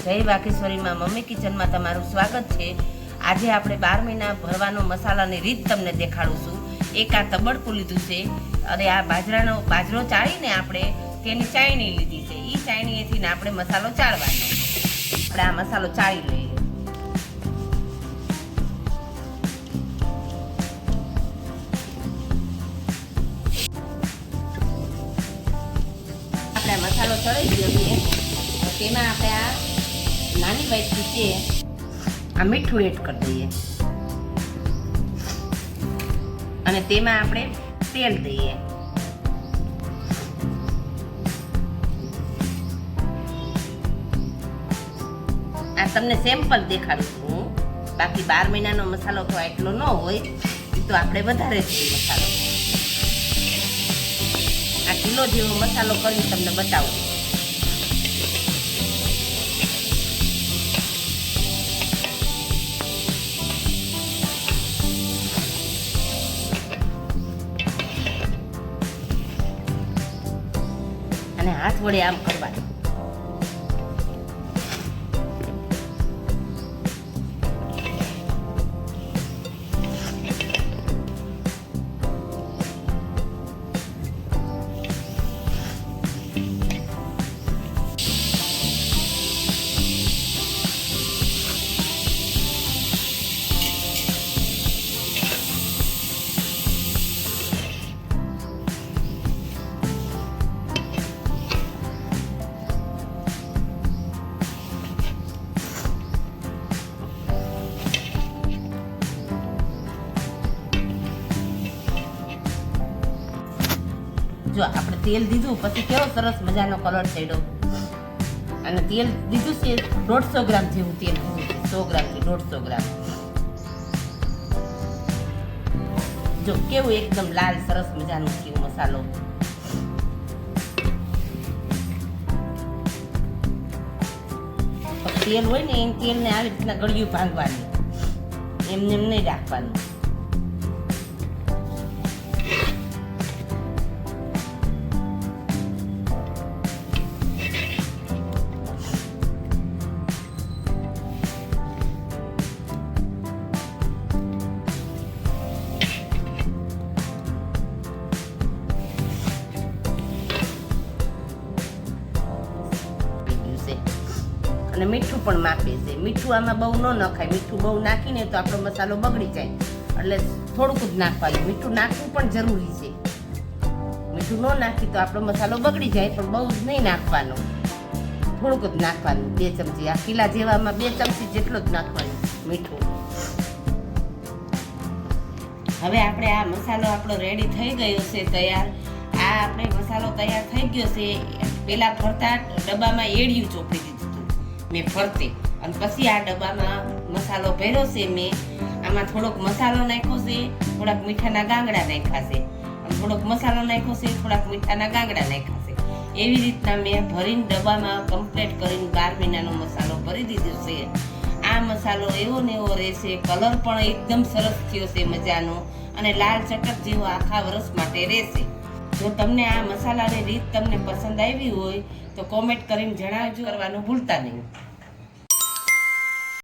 જય વાઘેશ્વરીમાં મમ્મી કિચનમાં તમારું સ્વાગત છે। આજે આપણે 12 મહિના ભરવાનો મસાલાની રીત તમને દેખાડું છું। એક આ તબડકું લીધું છે અને આ બાજરો ચાળીને આપણે તેની ચાયણી લીધી છે। એ ચાયણીએથી આપણે મસાલો ચાળવાનો। આપણે આ મસાલો ચાળી લઈએ। આપણે મસાલો ચડી ગયો છે, તેમાં આપણે આ નાની વાટકી છે આ મીઠું એડ કરી દઈએ અને તેમાં આપણે તેલ દઈએ। આ તમને સેમ્પલ દેખાડું છું, બાકી 12 મહિનાનો મસાલો તો એટલો ન હોય, તો આપણે વધારે છે મસાલો। આ કિલો જેવો મસાલો કરી તમને બતાવું। અને હાથ વડે આમ કરવાનું। જો આપણે તેલ દીધું પછી કેવો સરસ મજાનો કલર ચડ્યો, અને તેલ દીધું છે 150 ગ્રામ જેવું તેલ દીધું છે, 100 ગ્રામથી 150 ગ્રામ। જો કેવું એકદમ લાલ સરસ મજાનું થયું મસાલો। તેલ હોય ને એ તેલને આવી રીતના ગળ્યું ભાંગવાનું, એમને એમ નહીં રાખવાનું। અને મીઠું પણ માપે છે। મીઠું આમાં બહુ ન નખાય, મીઠું બહુ નાખીને તો આપણો મસાલો બગડી જાય, એટલે થોડુંક જ નાખવાનું। મીઠું નાખવું પણ જરૂરી છે, મીઠું ન નાખી તો આપણો મસાલો બગડી જાય, પણ બહુ જ નહીં નાખવાનું, થોડુંક જ નાખવાનું। 2 ચમચી, આ કિલા જેવામાં 2 ચમચી જેટલો જ નાખવાનું મીઠું। હવે આપણે આ મસાલો આપણો રેડી થઈ ગયો છે તૈયાર। આ આપણે મસાલો તૈયાર થઈ ગયો છે। પેલા ફરતા ડબ્બામાં એડિયું ચોપડી દીધું મેં ફરતે, અને પછી આ ડબ્બામાં મસાલો ભર્યો છે મેં। આમાં થોડોક મસાલો નાખ્યો છે, થોડાક મીઠાના ગાંગડા નાખ્યા છે, અને થોડોક મસાલો નાખ્યો છે, થોડાક મીઠાના ગાંગડા નાખ્યા છે। એવી રીતના મેં ભરીને ડબ્બામાં કમ્પ્લીટ કરીને 12 મહિનાનો મસાલો ભરી દીધો છે। આ મસાલો એવો ને એવો રહેશે, કલર પણ એકદમ સરસ થયો છે મજાનો, અને લાલ ચટક જેવો આખા વર્ષ માટે રહેશે। જો તમને આ મસાલાની રીત તમને પસંદ આવી હોય તો કોમેન્ટ કરીને જણાવજો, કરવાનું ભૂલતા નહીં।